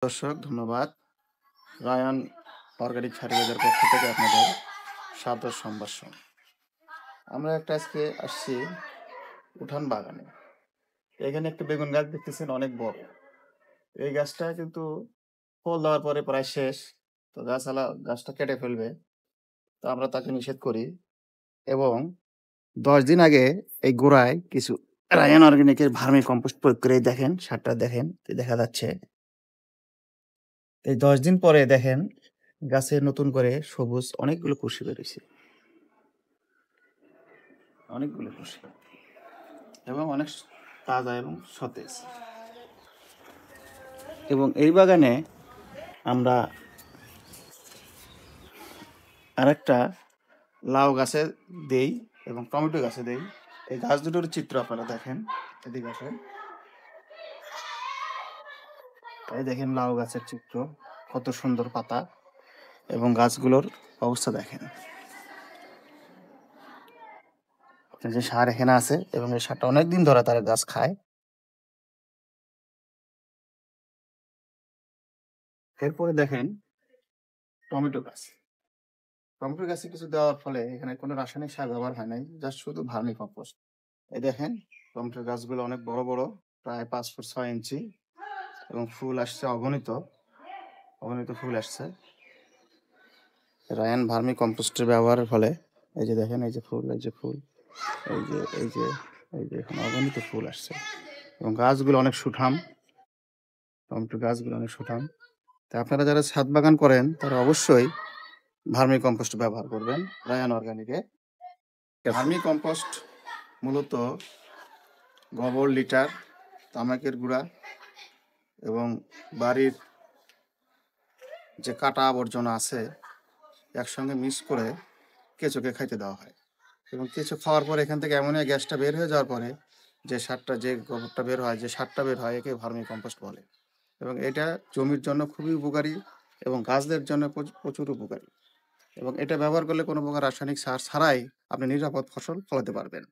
দর্শক ধন্যবাদ। Ryan organic fertiliser পক্ষ থেকে আপনাদের সাদর সম্ভাষণ। আমরা আজকে আসছি উঠান বাগানে। এখানে একটা বেগুন গাছ দেখতেছেন, অনেক বড়। এই গাছটা কিন্তু ফল দেওয়ার পরে প্রায় শেষ। তো গাছটা কেটে ফেলবে। তো আমরা তাকে নিষেধ করি এবং 10 দিন আগে এই গোড়ায় কিছু রায়ান অর্গানিকের ভার্মি কম্পোস্ট প্রয়োগ করে দেখেন, সারটা দেখেন, দেখা যাচ্ছে। এই 10 দিন পরে দেখেন গাছে নতুন করে সবুজ অনেকগুলো কুশি বেরিয়েছে, অনেকগুলো কুশি এবং অনেক তাজা এবং সতেজ। এবং এই বাগানে আমরা আরেকটা লাউ গাছে দেই এবং টমেটো গাছে দেই। এই গাছ দুটোর চিত্র আপনারা দেখেন, এদিকে আসেন। এই দেখেন লাউ গাছের চিত্র, কত সুন্দর পাতা এবং গাছগুলোর অবস্থা দেখেন। যে সার এখানে আছে এবং এই সারটা অনেকদিন ধরে তারা গাছ খায়। এরপরে দেখেন টমেটো গাছ। টমেটো গাছে কিছু দেওয়ার ফলে এখানে কোনো রাসায়নিক সার ব্যবহার হয় নাই, জাস্ট শুধু ভার্মি কম্পোস্ট। এই দেখেন টমেটো গাছগুলো অনেক বড় বড়, প্রায় 5 ফুট 6 ইঞ্চি এবং ফুল আসছে অগণিত, অগণিত ফুল আসছে রায়ান ভার্মি কম্পোস্টের ব্যবহারের ফলে। এই যে দেখেন, এই যে ফুল, এই যে ফুল, এই যে এই যে এই যে এখন অগণিত ফুল আসছে এবং গাছগুলো অনেক সুঠাম, টমেটো গাছগুলো অনেক সুঠাম। তা আপনারা যারা ছাদ বাগান করেন তারা অবশ্যই ভার্মি কম্পোস্ট ব্যবহার করবেন রায়ান অর্গানিকে। ভার্মি কম্পোস্ট মূলত গোবর, লিটার, তামাকের গুঁড়া এবং বাড়ির যে কাটা আবর্জনা আছে একসঙ্গে মিক্স করে কেঁচোকে খাইতে দেওয়া হয় এবং কেঁচো খাওয়ার পরে এখান থেকে অ্যামোনিয়া গ্যাসটা বের হয়ে যাওয়ার পরে যে সারটা, যে গোবরটা বের হয়, যে সারটা বের হয়, একে ভার্মি কম্পোস্ট বলে। এবং এটা জমির জন্য খুবই উপকারী এবং গাছদের জন্য প্রচুর উপকারী এবং এটা ব্যবহার করলে কোনো প্রকার রাসায়নিক সার ছাড়াই আপনি নিরাপদ ফসল ফলাতে পারবেন।